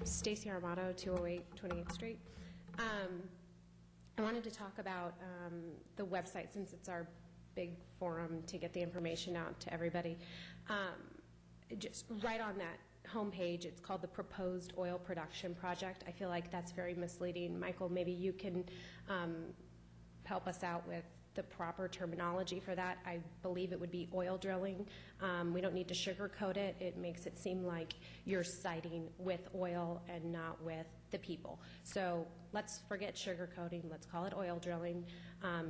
Stacey Armato, 208 28th Street. I wanted to talk about the website, since it's our big forum to get the information out to everybody. Just right on that homepage, it's called the Proposed Oil Production Project. I feel like that's very misleading. Michael, maybe you can help us out with the proper terminology for that. I believe it would be oil drilling. We don't need to sugarcoat it. It makes it seem like you're siding with oil and not with the people. So let's forget sugarcoating. Let's call it oil drilling.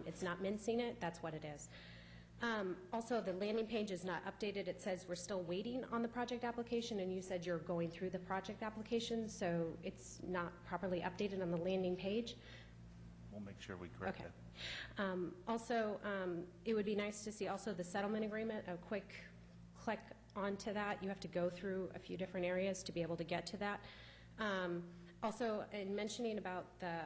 It's not mincing it. That's what it is. Also, the landing page is not updated. It says we're still waiting on the project application, and you said you're going through the project application, so it's not properly updated on the landing page. We'll make sure we correct Okay. that. Also, it would be nice to see also the settlement agreement, a quick click onto that. You have to go through a few different areas to be able to get to that. Also, in mentioning about the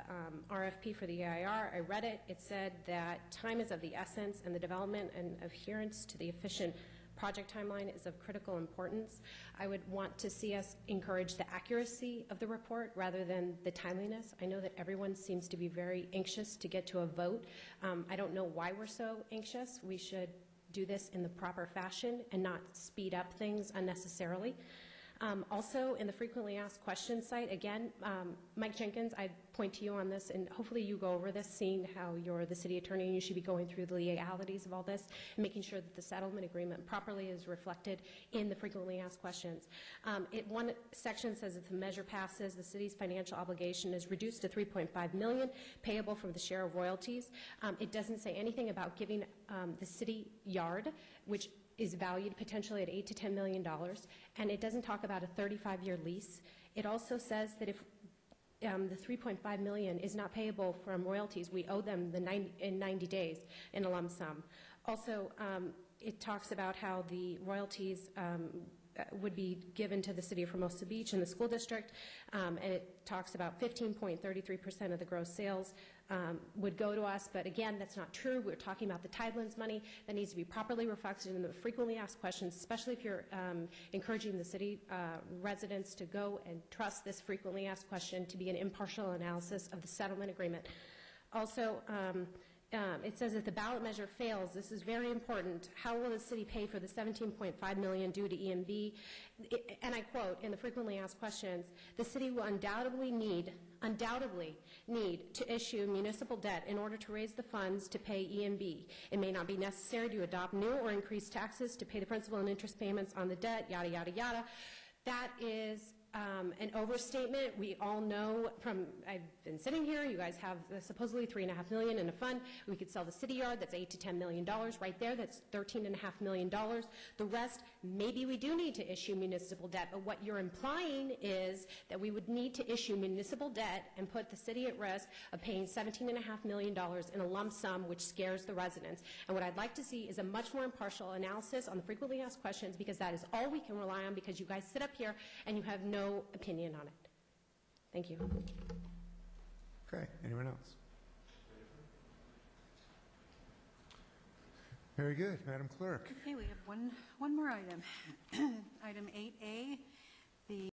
RFP for the EIR, I read it. It said that time is of the essence, and the development and adherence to the efficient project timeline is of critical importance. I would want to see us encourage the accuracy of the report rather than the timeliness. I know that everyone seems to be very anxious to get to a vote. I don't know why we're so anxious. We should do this in the proper fashion and not speed up things unnecessarily. Also, in the frequently asked questions site, again, Mike Jenkins, I point to you on this, and hopefully you go over this, seeing how you're the city attorney, and you should be going through the legalities of all this and making sure that the settlement agreement properly is reflected in the frequently asked questions. One section says if the measure passes, the city's financial obligation is reduced to $3.5 million payable from the share of royalties. It doesn't say anything about giving the city yard, which is valued potentially at $8 to $10 million, and it doesn't talk about a 35-year lease. It also says that if the $3.5 million is not payable from royalties, we owe them in 90 days in a lump sum. Also, it talks about how the royalties would be given to the city of Hermosa Beach and the school district, and it talks about 15.33% of the gross sales would go to us, but again, that's not true. We're talking about the Tidelands money that needs to be properly reflected in the frequently asked questions, especially if you're encouraging the city residents to go and trust this frequently asked question to be an impartial analysis of the settlement agreement. Also, it says if the ballot measure fails, this is very important, how will the city pay for the $17.5 million due to EMB? And I quote, in the frequently asked questions, the city will undoubtedly need to issue municipal debt in order to raise the funds to pay EMB. It may not be necessary to adopt new or increased taxes to pay the principal and interest payments on the debt, yada, yada, yada. That is an overstatement. We all know from, I've been sitting here, you guys have supposedly $3.5 million in a fund. We could sell the city yard, that's $8 to $10 million. Right there, that's $13.5 million. The rest, maybe we do need to issue municipal debt, but what you're implying is that we would need to issue municipal debt and put the city at risk of paying $17.5 million in a lump sum, which scares the residents. And what I'd like to see is a much more impartial analysis on the frequently asked questions, because that is all we can rely on, because you guys sit up here and you have no opinion on it. Thank you. Okay. Anyone else? Very good. Madam Clerk. Okay, we have one more item. Item 8A, the